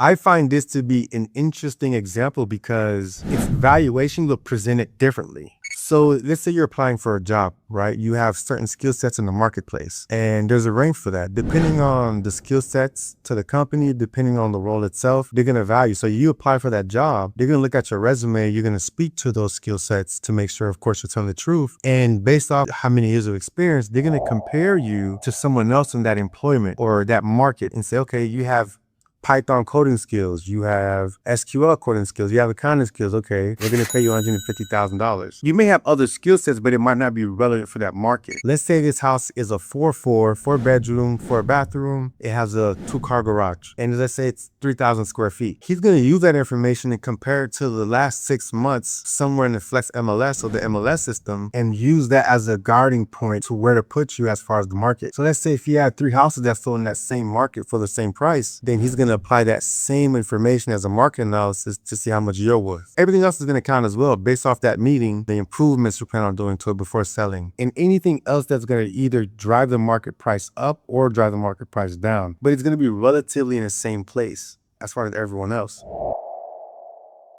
I find this to be an interesting example because its valuation will present it differently. So let's say you're applying for a job, right? You have certain skill sets in the marketplace, and there's a range for that. Depending on the skill sets to the company, depending on the role itself, they're gonna value. So you apply for that job, they're gonna look at your resume, you're gonna speak to those skill sets to make sure, of course, you're telling the truth. And based off how many years of experience, they're gonna compare you to someone else in that employment or that market and say, okay, you have Python coding skills, you have SQL coding skills, you have accounting skills. Okay, we're gonna pay you $150,000. You may have other skill sets, but it might not be relevant for that market. Let's say this house is a 4 bedroom, 4 bathroom. It has a 2-car garage, and let's say it's 3,000 square feet. He's gonna use that information and compare it to the last 6 months somewhere in the Flex MLS or the MLS system, and use that as a guiding point to where to put you as far as the market. So let's say if he had 3 houses that sold in that same market for the same price, then he's gonna apply that same information as a market analysis to see how much you're worth. Everything else is gonna count as well based off that meeting, the improvements you plan on doing to it before selling, and anything else that's gonna either drive the market price up or drive the market price down. But it's gonna be relatively in the same place as far as everyone else.